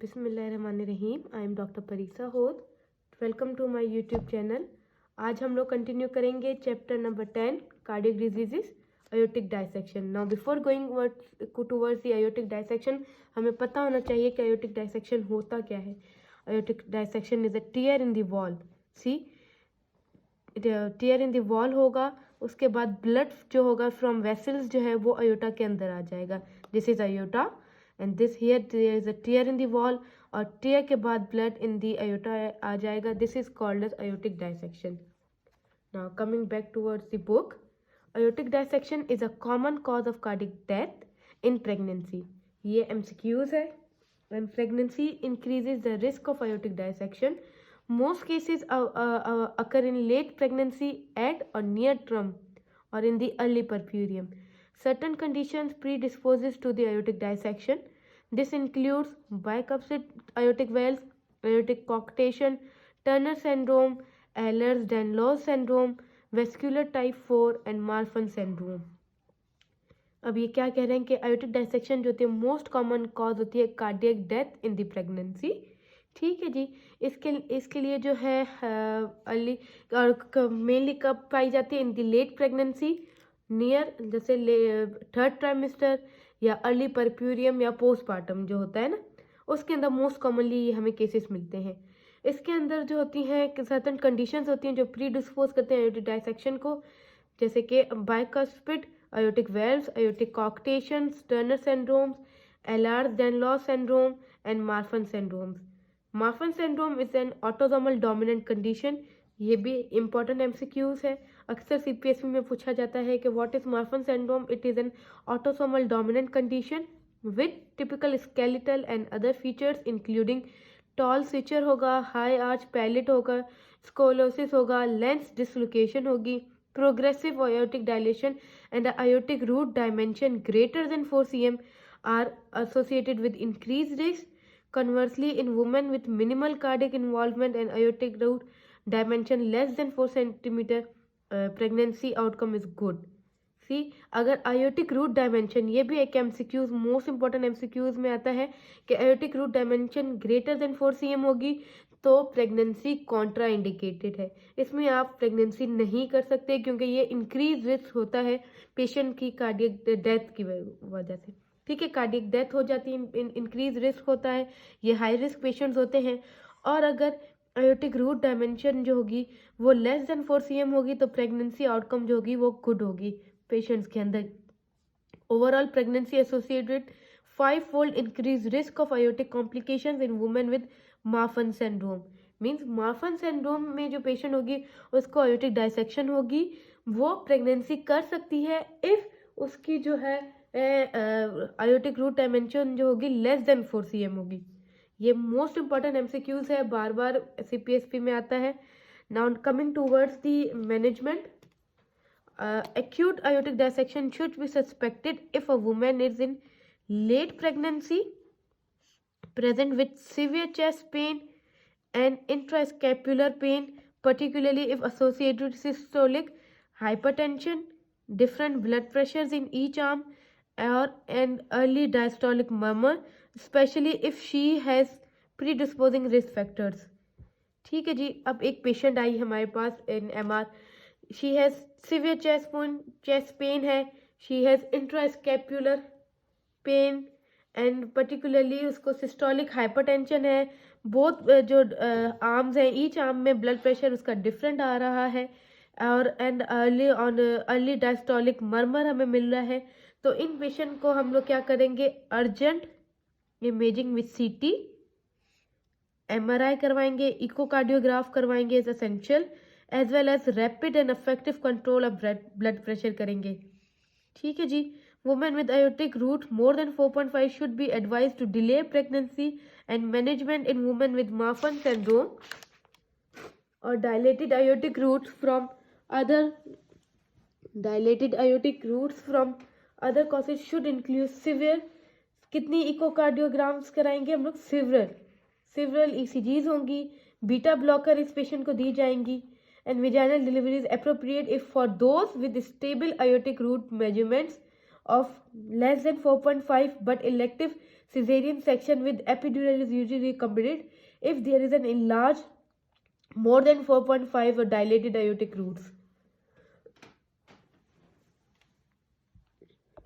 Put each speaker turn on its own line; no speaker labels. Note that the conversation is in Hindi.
बिस्मिल्लाहिर्रहमानिर्रहीम। आई एम डॉक्टर परीसा होद। Welcome to my YouTube channel. आज हम लोग कंटिन्यू करेंगे chapter number 10 cardiac diseases aortic dissection. Now before going towards the aortic dissection, हमें पता होना चाहिए कि अयोटिक डायसेक्शन होता क्या है। Aortic dissection is a tear in the wall. See, tear in the wall होगा, उसके बाद ब्लड जो होगा फ्रॉम वेसल्स जो है वो अयोटा के अंदर आ जाएगा। This is aorta and this here there is a tear in the wall, और tear के बाद blood in the aorta आ जाएगा. This is called as aortic dissection. Now coming back towards the book, aortic dissection is a common cause of cardiac death in pregnancy. ये MCQs है. When pregnancy increases the risk of aortic dissection, most cases occur in late pregnancy at or near term or in the early puerperium. Certain conditions predisposes to the aortic dissection. This includes bicuspid aortic valves, aortic coarctation, Turner syndrome, Ehlers-Danlos syndrome, vascular type 4 and Marfan syndrome. अब ये क्या कह रहे हैं कि aortic dissection जो होती है मोस्ट कॉमन कॉज होती है cardiac death in the pregnancy. ठीक है जी. इसके लिए जो है अर्ली और मेनली कब पाई जाती है? In the late pregnancy, near जैसे थर्ड ट्राइमेस्टर या अर्ली परप्यूरियम या पोस्टपार्टम जो होता है ना, उसके अंदर मोस्ट कॉमनली ये हमें केसेस मिलते हैं. इसके अंदर जो होती हैं सर्टेन कंडीशंस होती हैं जो प्री डिस्पोज करते हैं अयोटिक डायसेक्शन को, जैसे कि bicuspid aortic valves, aortic coarctations, Turner syndromes, Ehlers Danlos syndrome and Marfan syndromes. Marfan syndrome is an autosomal dominant condition. ये भी इम्पॉर्टेंट एमसीक्यूज है. अक्सर सीपीएससी में पूछा जाता है कि what is Marfan syndrome. It is an autosomal dominant condition with typical skeletal and other features including tall stature होगा, हाई आर्च पैलेट होगा, स्कोलोसिस होगा, लेंस डिसलोकेशन होगी, progressive aortic dilation and aortic root dimension greater than 4 cm are associated with increased risk. Conversely, in women with minimal cardiac involvement and aortic root dimension less than 4 cm, pregnancy outcome is good. सी, अगर aortic root dimension, ये भी एक MCQs मोस्ट इंपॉर्टेंट MCQs में आता है कि aortic root dimension greater than 4 cm होगी तो प्रेगनेंसी कॉन्ट्रा इंडिकेटेड है. इसमें आप प्रेगनेंसी नहीं कर सकते क्योंकि ये इंक्रीज रिस्क होता है पेशेंट की कार्डियक डेथ की वजह से. ठीक है, कार्डियक डेथ हो जाती है, इंक्रीज रिस्क होता है, ये हाई रिस्क पेशेंट्स होते हैं. और अगर aortic root डायमेंशन जो होगी वो लेस देन 4 cm होगी तो प्रेगनेंसी आउटकम जो होगी वो गुड होगी पेशेंट्स के अंदर. Overall pregnancy associated 5-fold increase risk of aortic complications in women with Marfan syndrome. Means Marfan syndrome में जो पेशेंट होगी उसको aortic डायसेक्शन होगी, वो प्रेगनेंसी कर सकती है इफ उसकी जो है aortic root डायमेंशन जो होगी लेस देन 4 cm होगी. ये मोस्ट इंपॉर्टेंट एमसीक्यूज है, बार बार सीपीएसपी में आता है. Now coming towards the management, acute aortic dissection should be suspected if a woman is in late pregnancy, present with severe chest pain and intrascapular pain, particularly if associated with systolic hypertension, different blood pressures in each arm, or an early diastolic murmur, especially if she has predisposing risk factors. ठीक है जी. अब एक पेशेंट आई हमारे पास in MR. She has severe chest pain है, she has intrascapular pain and particularly उसको सिस्टोलिक हाइपरटेंशन है. बोथ जो आर्म्स हैं, ईच आर्म में ब्लड प्रेशर उसका डिफरेंट आ रहा है और एंड अर्ली डायस्टोलिक मर्मर हमें मिल रहा है. तो इन पेशेंट को हम लोग क्या करेंगे? Urgent imaging with CT, MRI करवाएंगे, इकोकार्डियोग्राफ करवाएंगे is essential, as well as rapid and effective control of blood pressure करेंगे. ठीक है जी. Women with aortic root more than 4.5 should be advised to delay pregnancy and management in women with Marfan syndrome or dilated aortic roots from other causes should include severe. कितनी इकोकार्डियोग्राम्स कराएंगे हम लोग? सिवरल ECGs होंगी, बीटा ब्लॉकर इस पेशेंट को दी जाएंगी, and vaginal delivery is appropriate if for those with stable aortic root measurements of less than 4.5 but elective Cesarean section with epidural is usually recommended if there is an enlarged more than 4.5 or dilated aortic roots.